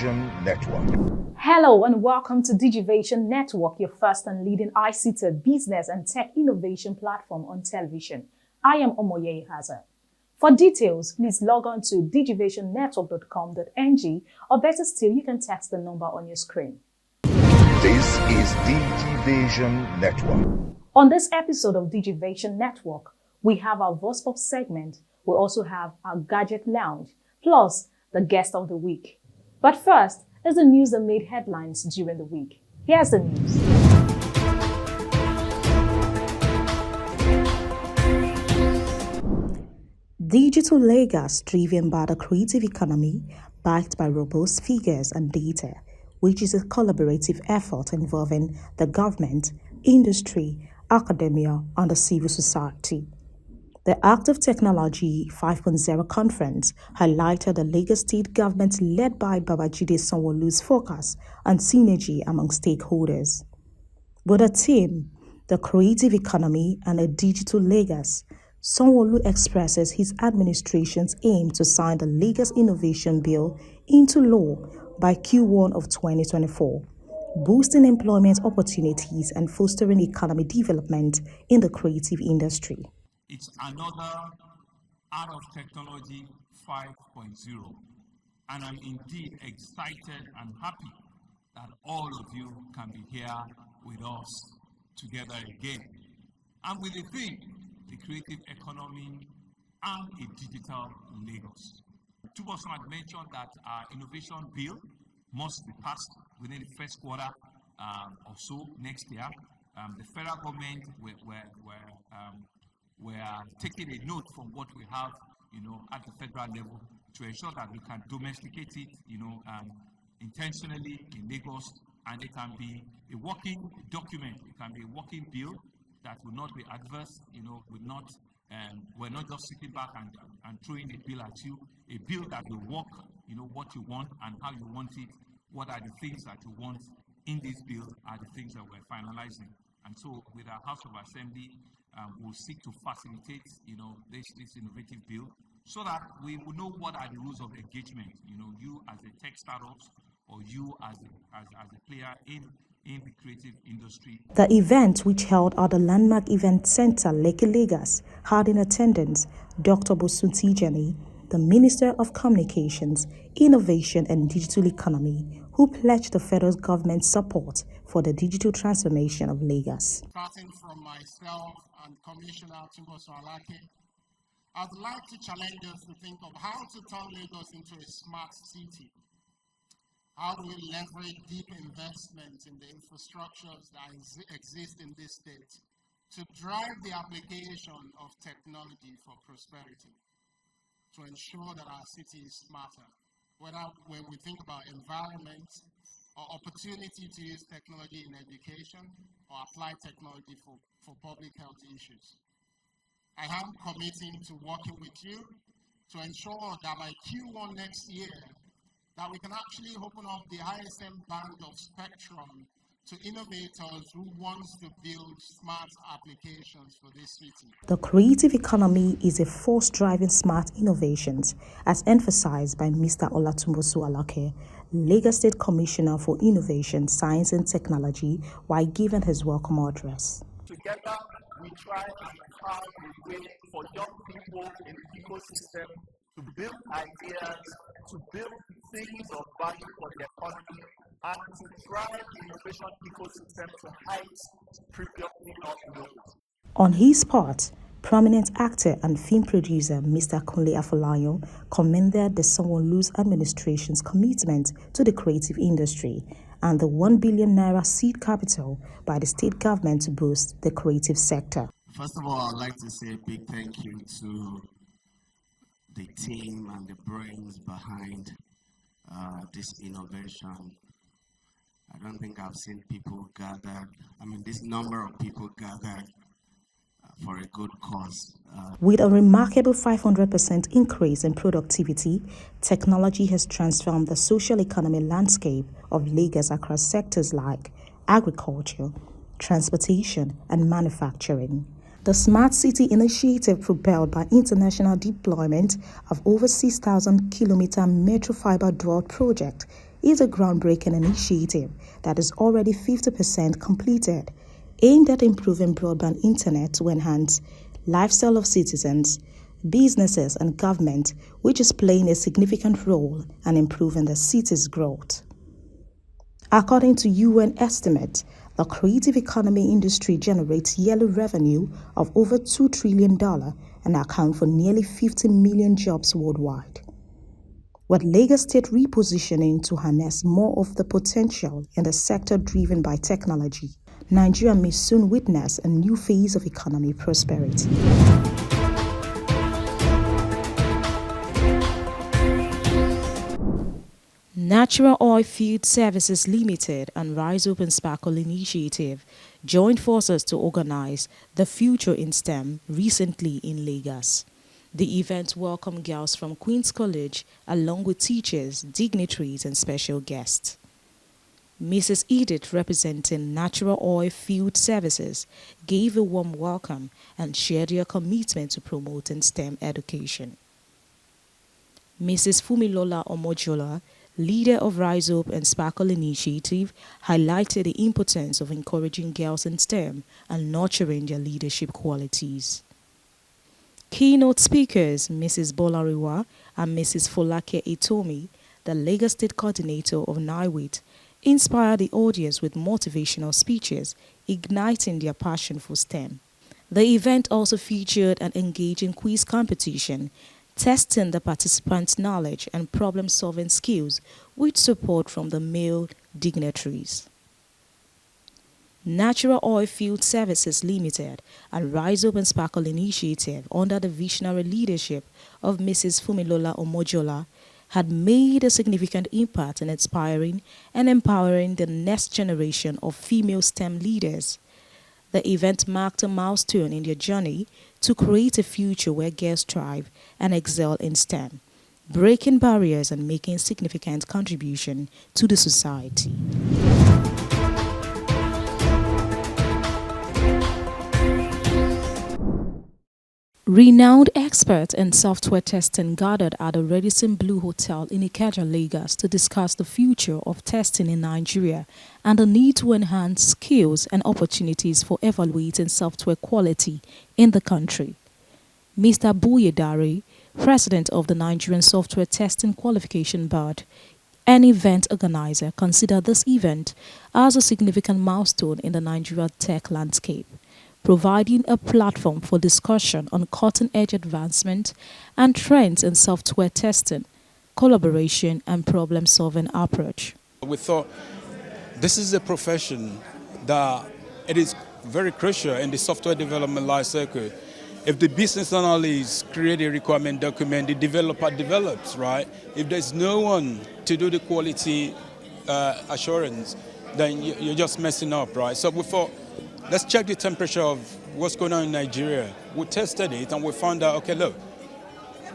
Digivation Network. Hello and welcome to Digivation Network, your first and leading ICT business and tech innovation platform on television. I am Omoye Hazard. For details, please log on to digivationnetwork.com.ng, or better still, you can text the number on your screen. This is Digivation Network. On this episode of Digivation Network, we have our Voice Pop segment. We also have our Gadget Lounge, plus the guest of the week. But first is the news that made headlines during the week. Here's the news. Digital Lagos, driven by the creative economy, backed by robust figures and data, which is a collaborative effort involving the government, industry, academia, and the civil society. The Active Technology 5.0 conference highlighted the Lagos State government led by Babajide Sanwo-Olu's focus on synergy among stakeholders. With a theme, the creative economy and a digital Lagos, Sanwo-Olu expresses his administration's aim to sign the Lagos Innovation Bill into law by Q1 of 2024, boosting employment opportunities and fostering economic development in the creative industry. It's another Art of Technology 5.0, and I'm indeed excited and happy that all of you can be here with us together again. And with the theme, the creative economy and a digital Lagos. Two of us had mentioned that our innovation bill must be passed within the first quarter or so next year. The federal government we're taking a note from what we have, at the federal level to ensure that we can domesticate it, intentionally in Lagos, and it can be a working document. It can be a working bill that will not be adverse. We're not just sitting back and throwing a bill at you. A bill that will work, what you want and how you want it. What are the things that you want in this bill are the things that we're finalizing. And so, with our House of Assembly, we'll seek to facilitate, this innovative bill, so that we will know what are the rules of engagement. You as a tech startups, or you as a player in the creative industry. The event, which held at the landmark event center, Lekki Lagos, had in attendance Dr. Bosun Tijani, the Minister of Communications, Innovation and Digital Economy, who pledged the federal government's support for the digital transformation of Lagos. Starting from myself and Commissioner Timboso Alake, I'd like to challenge us to think of how to turn Lagos into a smart city. How do we leverage deep investments in the infrastructures that exist in this state to drive the application of technology for prosperity, to ensure that our city is smarter, whether when we think about environment or opportunity to use technology in education or apply technology for public health issues. I am committing to working with you to ensure that by Q1 next year, that we can actually open up the ISM band of spectrum to innovators who want to build smart applications for this city. The creative economy is a force driving smart innovations, as emphasized by Mr. Olatunbosu Alake, Lagos State Commissioner for Innovation, Science and Technology, while giving his welcome address. Together, we try and find a way for young people in the ecosystem to build ideas, to build things of value for the economy, and to drive the innovation ecosystem to heights previously not known. On his part, prominent actor and film producer Mr. Kunle Afolayan commended the Sanwo-Olu's administration's commitment to the creative industry and the 1 billion naira seed capital by the state government to boost the creative sector. First of all, I'd like to say a big thank you to the team and the brains behind this innovation. I don't think I've seen people gathered, this number of people gathered for a good cause. With a remarkable 500% increase in productivity, technology has transformed the social economy landscape of Lagos across sectors like agriculture, transportation, and manufacturing. The Smart City initiative, propelled by international deployment of over 6,000 kilometer metro fiber dual project, is a groundbreaking initiative that is already 50% completed, aimed at improving broadband internet to enhance lifestyle of citizens, businesses and government, which is playing a significant role in improving the city's growth. According to UN estimates, the creative economy industry generates yearly revenue of over $2 trillion and accounts for nearly 50 million jobs worldwide. With Lagos State repositioning to harness more of the potential in the sector driven by technology, Nigeria may soon witness a new phase of economic prosperity. Natural Oil Field Services Limited and Rise Up and Sparkle Initiative joined forces to organize the Future in STEM recently in Lagos. The event welcomed girls from Queen's College along with teachers, dignitaries and special guests. Mrs. Edith, representing Natural Oil Field Services, gave a warm welcome and shared her commitment to promoting STEM education. Mrs. Fumilola Omojola, leader of Rise Up and Sparkle Initiative, highlighted the importance of encouraging girls in STEM and nurturing their leadership qualities. Keynote speakers Mrs. Bolariwa and Mrs. Folake Itomi, the Lagos State Coordinator of Ait, inspired the audience with motivational speeches, igniting their passion for STEM. The event also featured an engaging quiz competition, testing the participants' knowledge and problem-solving skills with support from the male dignitaries. Natural Oil Field Services Limited and Rise Up and Sparkle Initiative, under the visionary leadership of Mrs. Fumilola Omojola, had made a significant impact in inspiring and empowering the next generation of female STEM leaders. The event marked a milestone in their journey to create a future where girls thrive and excel in STEM, breaking barriers and making significant contribution to the society. Renowned experts in software testing gathered at the Radisson Blu Hotel in Ikeja, Lagos to discuss the future of testing in Nigeria and the need to enhance skills and opportunities for evaluating software quality in the country. Mr. Buyedare, president of the Nigerian Software Testing Qualification Board, an event organizer, considered this event as a significant milestone in the Nigerian tech landscape, providing a platform for discussion on cutting-edge advancement and trends in software testing, collaboration, and problem-solving approach. We thought this is a profession that it is very crucial in the software development life cycle. If the business analyst create a requirement document, the developer develops, right? If there's no one to do the quality assurance, then you're just messing up, right? So we thought, let's check the temperature of what's going on in Nigeria. We tested it and we found out, okay, look,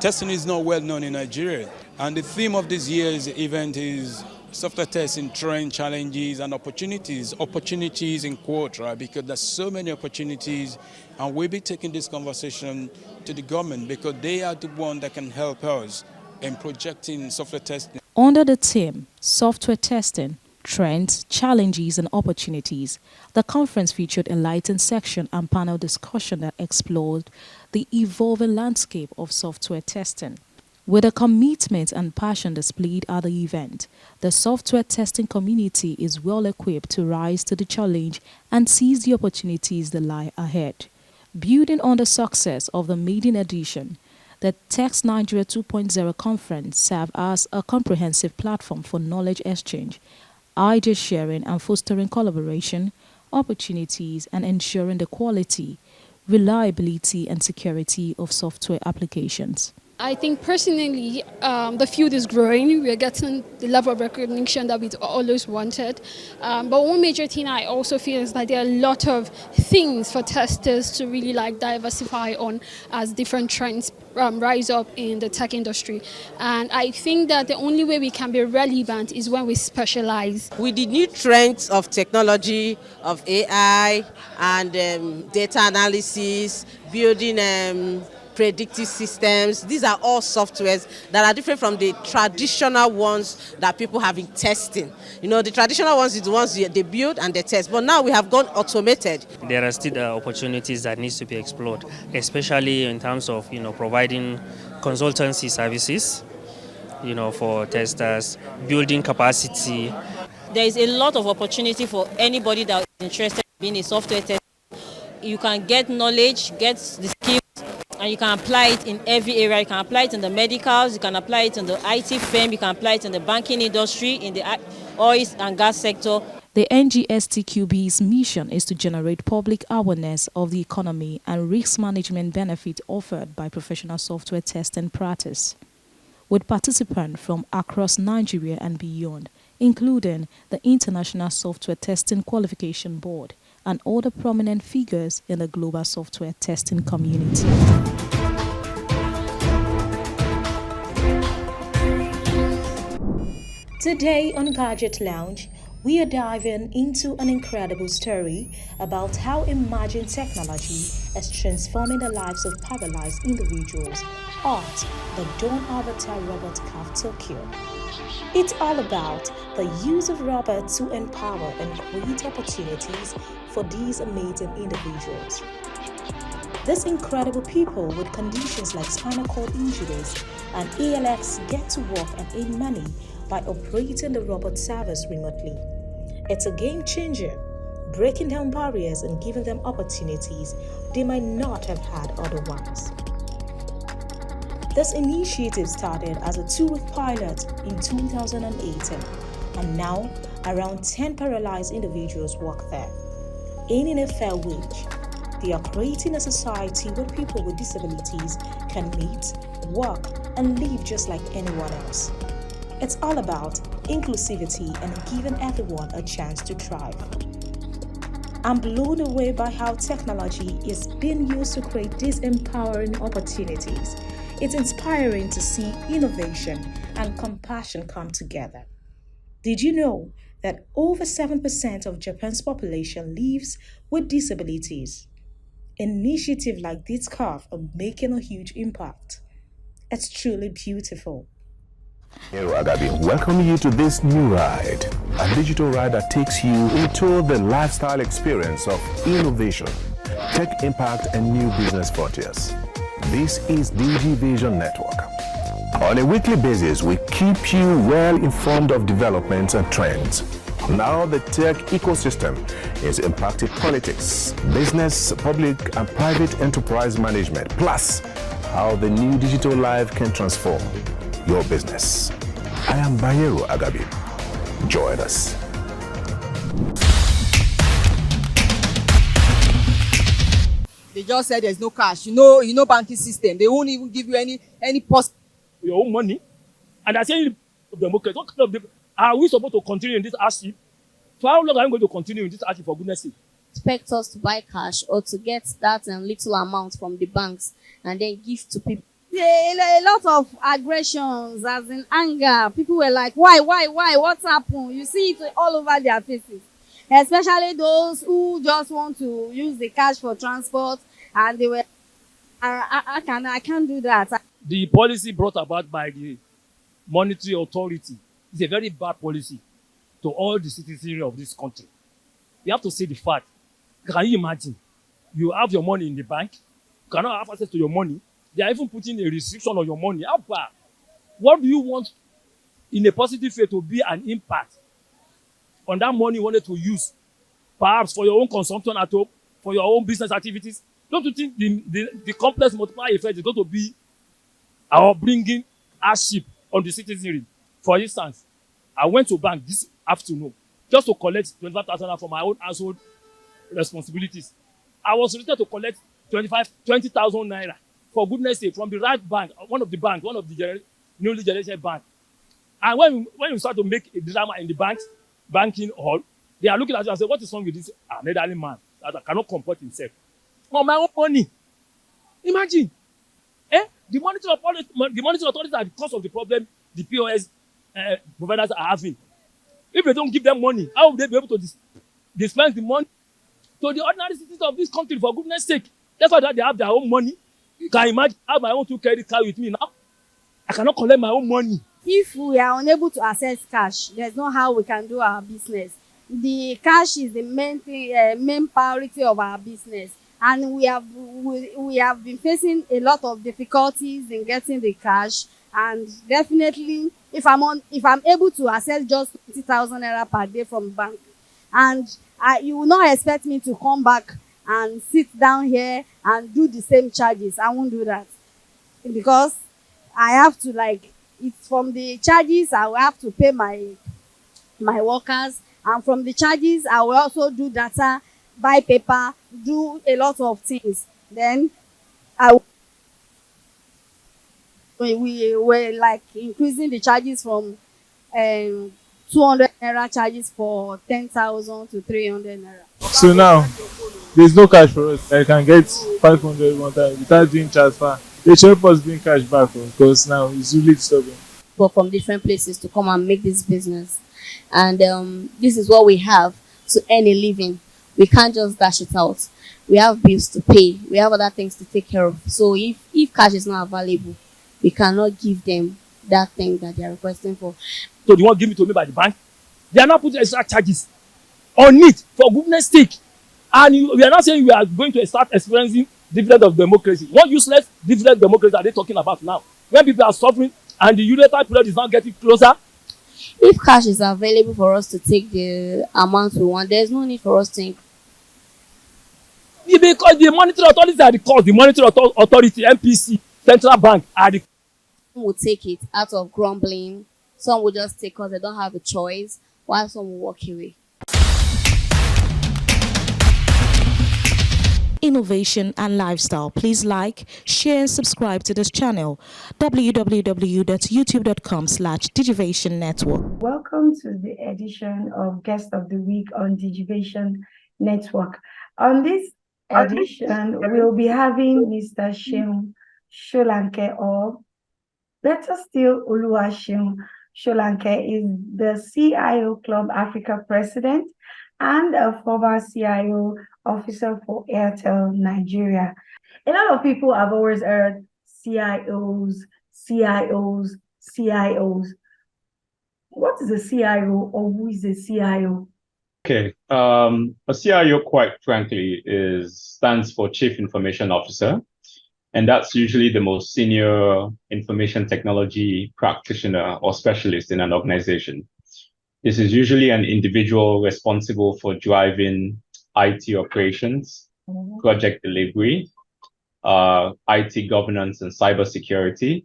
testing is not well known in Nigeria. And the theme of this year's event is software testing, trend, challenges, and opportunities. Opportunities in quote, right? Because there's so many opportunities. And we'll be taking this conversation to the government because they are the one that can help us in projecting software testing. Under the theme, Software Testing, Trends, Challenges and Opportunities, the conference featured a enlightened section and panel discussion that explored the evolving landscape of software testing. With a commitment and passion displayed at the event, the software testing community is well equipped to rise to the challenge and seize the opportunities that lie ahead. Building on the success of the maiden edition, the Text Nigeria 2.0 conference served as a comprehensive platform for knowledge exchange, idea sharing and fostering collaboration, opportunities and ensuring the quality, reliability and security of software applications. I think personally, the field is growing. We are getting the level of recognition that we always wanted. But one major thing I also feel is that there are a lot of things for testers to really diversify on as different trends rise up in the tech industry. And I think that the only way we can be relevant is when we specialize. With the new trends of technology, of AI and data analysis, building predictive systems. These are all softwares that are different from the traditional ones that people have been testing. You know, the traditional ones is the ones they build and they test, but now we have gone automated. There are still opportunities that needs to be explored, especially in terms of providing consultancy services, for testers, building capacity. There is a lot of opportunity for anybody that is interested in being a software tester. You can get knowledge, get the skills, and you can apply it in every area. You can apply it in the medicals, you can apply it in the IT firm, you can apply it in the banking industry, in the oil and gas sector. The NGSTQB's mission is to generate public awareness of the economy and risk management benefits offered by professional software testing practice, with participants from across Nigeria and beyond, including the International Software Testing Qualification Board and other prominent figures in the global software testing community. Today on Gadget Lounge, we are diving into an incredible story about how emerging technology is transforming the lives of paralyzed individuals at the Dawn Avatar Robot Cave Tokyo. It's all about the use of robots to empower and create opportunities for these amazing individuals. These incredible people with conditions like spinal cord injuries and ALS get to work and earn money by operating the robot service remotely. It's a game changer, breaking down barriers and giving them opportunities they might not have had otherwise. This initiative started as a 2-week pilot in 2018, and now around 10 paralyzed individuals work there, earning a fair wage. They are creating a society where people with disabilities can meet, work, and live just like anyone else. It's all about inclusivity and giving everyone a chance to thrive. I'm blown away by how technology is being used to create these empowering opportunities. It's inspiring to see innovation and compassion come together. Did you know that over 7% of Japan's population lives with disabilities? Initiatives like this CAF are making a huge impact. It's truly beautiful. Agabi, welcome you to this new ride, a digital ride that takes you into the lifestyle experience of innovation, tech impact, and new business frontiers. This is Digivation Network. On a weekly basis, we keep you well informed of developments and trends. Now the tech ecosystem is impacting politics, business, public and private enterprise management, plus how the new digital life can transform your business. I am Bayero Agabi. Join us. They just said there's no cash. You know banking system. They won't even give you any post. Your own money. And I say democracy. What kind of are we supposed to continue in this hardship? For how long are we going to continue in this hardship, for goodness sake? Expect us to buy cash or to get that little amount from the banks and then give to people. A lot of aggressions, as in anger. People were like, why, what's happened? You see it all over their faces. Especially those who just want to use the cash for transport, and they were, I can't do that. The policy brought about by the monetary authority is a very bad policy to all the citizens of this country. You have to say the fact. Can you imagine? You have your money in the bank, you cannot have access to your money. They are even putting a restriction on your money. How bad? What do you want in a positive way to be an impact on that money you wanted to use? Perhaps for your own consumption at home, for your own business activities. Don't you think the complex multiplier effect is going to be bringing hardship on the citizenry? For instance, I went to bank this afternoon just to collect 25,000 for my own household responsibilities. I was required to collect 20,000 naira. For goodness sake, from the right bank, one of the newly generated bank. And when you start to make a drama in the banking hall, they are looking at you and say, what is wrong with this elderly man that cannot comport himself? On my own money. Imagine. The monetary authorities are the cause of the problem the POS providers are having. If they don't give them money, how will they be able to dispense the money to the ordinary citizens of this country, for goodness sake? That's why they have their own money. You can imagine I have my own 2 credit card with me now. I cannot collect my own money. If we are unable to access cash, there's no how we can do our business. The cash is the main thing, main priority of our business, and we have been facing a lot of difficulties in getting the cash. And definitely, if I'm able to access just 20,000 naira per day from bank, and you will not expect me to come back and sit down here and do the same charges. I won't do that, because I have to, like, it's from the charges I will have to pay my workers, and from the charges I will also do data, buy paper, do a lot of things. Then we were like increasing the charges from 200 naira charges for 10,000 to 300 naira. So now there's no cash for us. I can get 500 one time without doing transfer. They should help us bring cash back, because now it's really disturbing. But from different places to come and make this business, and this is what we have to earn a living. We can't just dash it out. We have bills to pay. We have other things to take care of. So if cash is not available, we cannot give them that thing that they are requesting for. So they won't give it to me by the bank. They are not putting extra charges on it, for goodness sake. And we are not saying we are going to start experiencing dividend of democracy. What useless dividend democracy are they talking about now? When people are suffering and the unitary period is not getting closer. If cash is available for us to take the amount we want, there's no need for us to increase. Because the monetary authorities are the cause. The monetary authority, MPC, central bank are the. Some will take it out of grumbling. Some will just take because they don't have a choice, while some will walk away. Innovation and lifestyle. Please like, share and subscribe to this channel. www.youtube.com/Digivation Network. Welcome to the edition of Guest of the Week on Digivation Network. On this edition, we'll be having Mr. Sheung Sholanke, or better still, Oluwaseun Sholanke is the CIO Club Africa President and a former CIO officer for Airtel Nigeria. A lot of people have always heard CIOs. What is a CIO, or who is a CIO? Okay, a CIO, quite frankly, stands for Chief Information Officer, and that's usually the most senior information technology practitioner or specialist in an organization. This is usually an individual responsible for driving IT operations, project delivery, IT governance and cybersecurity,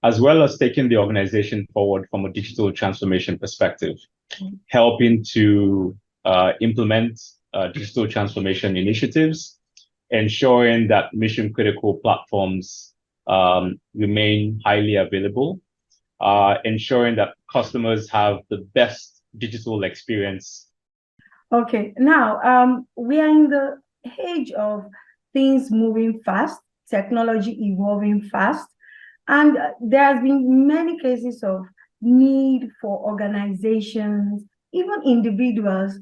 as well as taking the organization forward from a digital transformation perspective, helping to implement digital transformation initiatives, ensuring that mission critical platforms remain highly available, ensuring that customers have the best digital experience. Okay, now we are in the age of things moving fast, technology evolving fast, and there has been many cases of need for organizations, even individuals,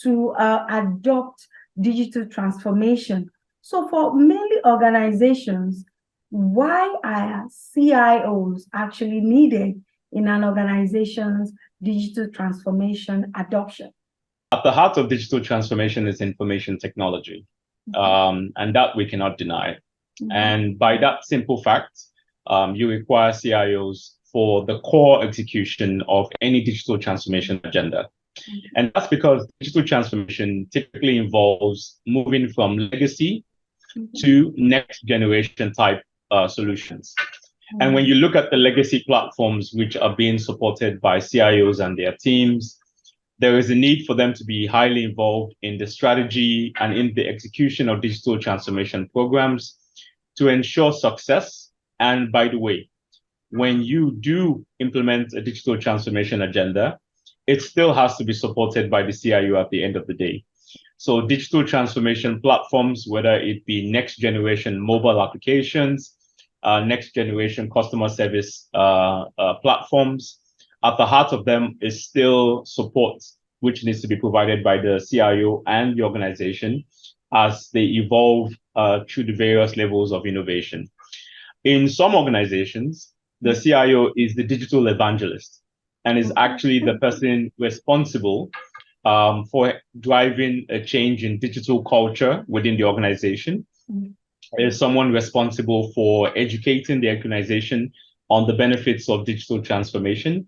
to adopt digital transformation. So for many organizations, why are CIOs actually needed in an organization's digital transformation adoption? At the heart of digital transformation is information technology, and that we cannot deny. And by that simple fact, you require CIOs for the core execution of any digital transformation agenda. And that's because digital transformation typically involves moving from legacy to next generation type solutions. And when you look at the legacy platforms which are being supported by CIOs and their teams, there is a need for them to be highly involved in the strategy and in the execution of digital transformation programs to ensure success. And by the way, when you do implement a digital transformation agenda, it still has to be supported by the CIO at the end of the day. So digital transformation platforms, whether it be next generation mobile applications, next generation customer service platforms, at the heart of them is still support, which needs to be provided by the CIO and the organization as they evolve through the various levels of innovation. In some organizations, the CIO is the digital evangelist and is actually the person responsible for driving a change in digital culture within the organization. Is someone responsible for educating the organization on the benefits of digital transformation.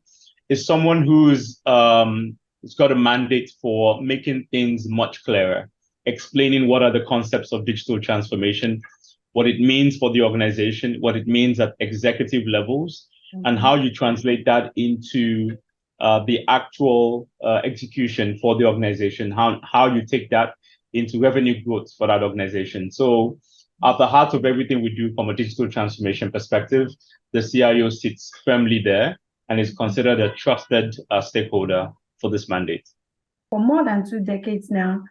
Is someone who's got a mandate for making things much clearer, explaining what are the concepts of digital transformation, what it means for the organization, what it means at executive levels, and how you translate that into the actual execution for the organization, how you take that into revenue growth for that organization. So at the heart of everything we do from a digital transformation perspective, the CIO sits firmly there and is considered a trusted stakeholder for this mandate. For more than 2 decades now,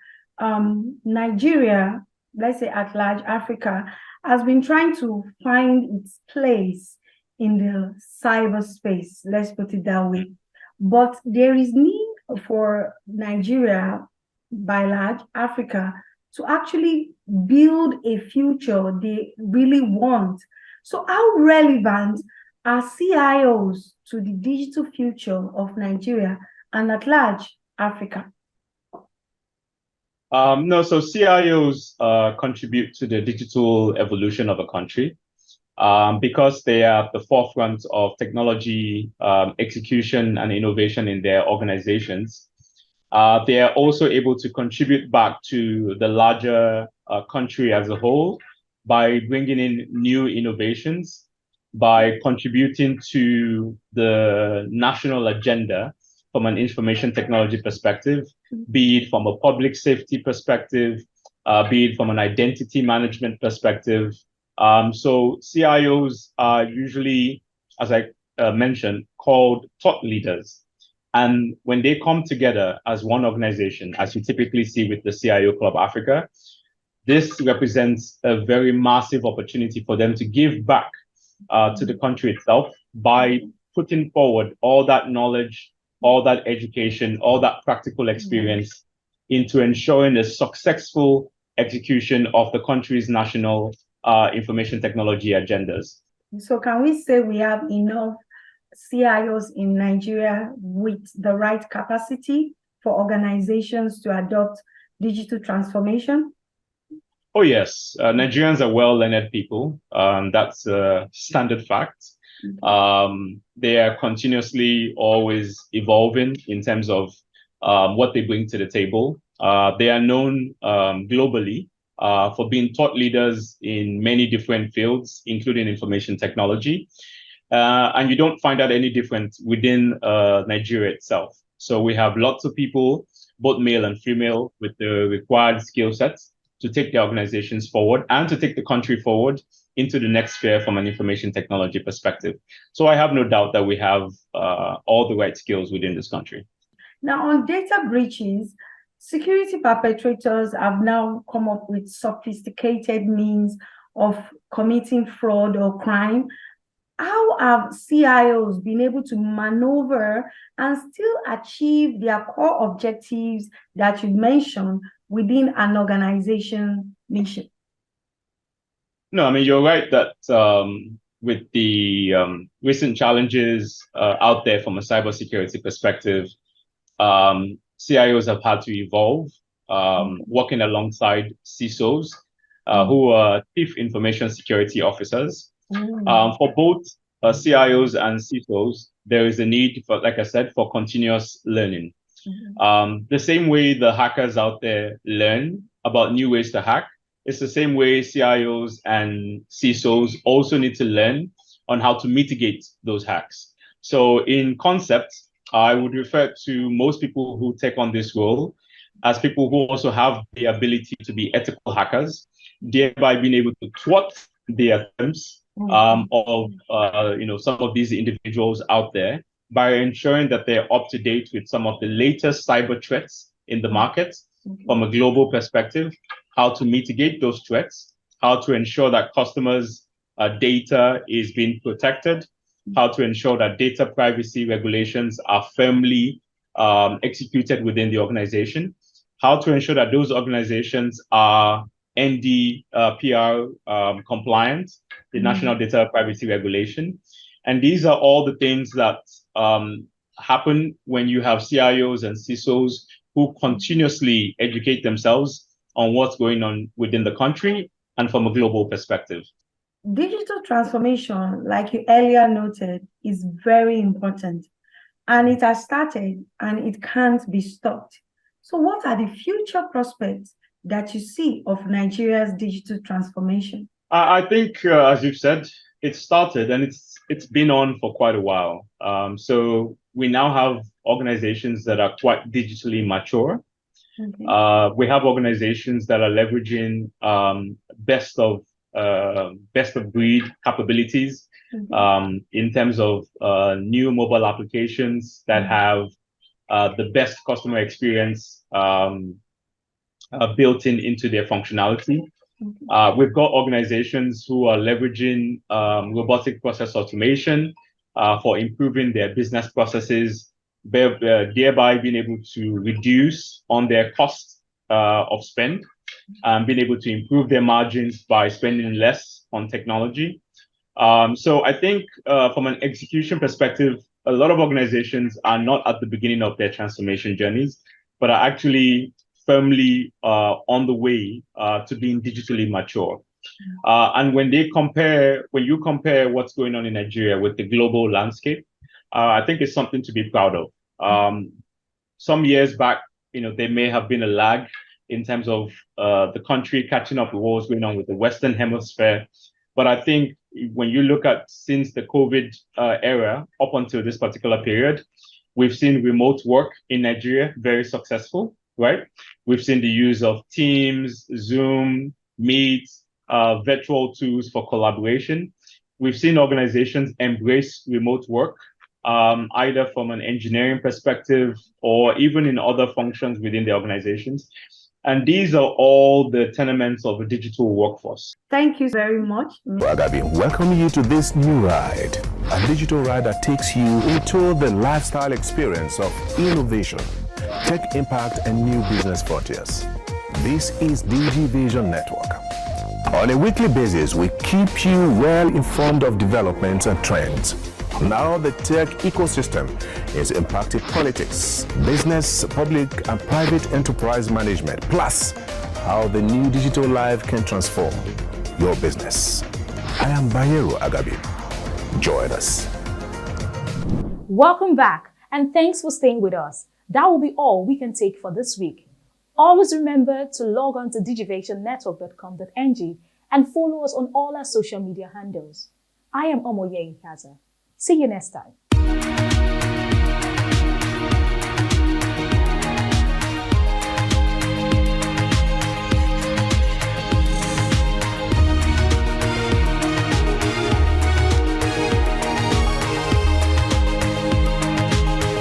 Nigeria, let's say at large, Africa, has been trying to find its place in the cyberspace, let's put it that way. But there is need for Nigeria, by large, Africa, to actually build a future they really want. So how relevant are CIOs to the digital future of Nigeria and at large, Africa? No, so CIOs contribute to the digital evolution of a country because they are at the forefront of technology execution and innovation in their organizations. They are also able to contribute back to the larger country as a whole by bringing in new innovations, by contributing to the national agenda from an information technology perspective, be it from a public safety perspective, be it from an identity management perspective. So CIOs are usually, as I mentioned, called thought leaders. And when they come together as one organization, as you typically see with the CIO Club Africa, this represents a very massive opportunity for them to give back to the country itself by putting forward all that knowledge, all that education, all that practical experience into ensuring a successful execution of the country's national information technology agendas. So can we say we have enough CIOs in Nigeria with the right capacity for organizations to adopt digital transformation? Oh, yes. Nigerians are well-learned people. That's a standard fact. They are continuously always evolving in terms of what they bring to the table. They are known globally for being thought leaders in many different fields, including information technology. And you don't find that any different within Nigeria itself. So we have lots of people, both male and female, with the required skill sets to take their organizations forward and to take the country forward into the next sphere from an information technology perspective. So I have no doubt that we have all the right skills within this country. Now, on data breaches, security perpetrators have now come up with sophisticated means of committing fraud or crime. How have CIOs been able to maneuver and still achieve their core objectives that you mentioned within an organization mission? No, I mean, you're right that with the recent challenges out there from a cybersecurity perspective, CIOs have had to evolve, working alongside CISOs, who are Chief Information Security Officers. For both CIOs and CISOs, there is a need for, like I said, for continuous learning. The same way the hackers out there learn about new ways to hack, it's the same way CIOs and CISOs also need to learn on how to mitigate those hacks. So in concept, I would refer to most people who take on this role as people who also have the ability to be ethical hackers, thereby being able to thwart the attempts of some of these individuals out there by ensuring that they're up to date with some of the latest cyber threats in the market from a global perspective, how to mitigate those threats, how to ensure that customers' data is being protected, how to ensure that data privacy regulations are firmly executed within the organization, how to ensure that those organizations are NDPR compliant, the National Data Privacy Regulation. And these are all the things that happen when you have CIOs and CISOs who continuously educate themselves on what's going on within the country and from a global perspective. Digital transformation, like you earlier noted, is very important, and it has started and it can't be stopped. So what are the future prospects that you see of Nigeria's digital transformation? I think, as you've said, it started and it's been on for quite a while. So we now have organizations that are quite digitally mature. Okay. We have organizations that are leveraging best of breed capabilities in terms of new mobile applications that have the best customer experience built into their functionality. We've got organizations who are leveraging robotic process automation for improving their business processes, thereby being able to reduce on their cost of spend and being able to improve their margins by spending less on technology. So I think from an execution perspective, a lot of organizations are not at the beginning of their transformation journeys, but are actually firmly on the way to being digitally mature. And when you compare what's going on in Nigeria with the global landscape, I think it's something to be proud of. Some years back, there may have been a lag in terms of the country catching up with what was going on with the Western Hemisphere. But I think when you look at since the COVID era up until this particular period, we've seen remote work in Nigeria very successful, right? We've seen the use of Teams, Zoom, Meet, virtual tools for collaboration. We've seen organizations embrace remote work, either from an engineering perspective or even in other functions within the organizations. And these are all the tenements of a digital workforce. Thank you very much. Agabi, welcoming you to this new ride, a digital ride that takes you into the lifestyle experience of innovation, tech impact, and new business frontiers. This is Digivation Network. On a weekly basis, we keep you well informed of developments and trends. Now the tech ecosystem is impacting politics, business, public and private enterprise management, plus how the new digital life can transform your business. I am Bayero Agabi. Join us. Welcome back, and thanks for staying with us. That will be all we can take for this week. Always remember to log on to digivationnetwork.com.ng and follow us on all our social media handles. I am Omoye Ikaza. See you next time.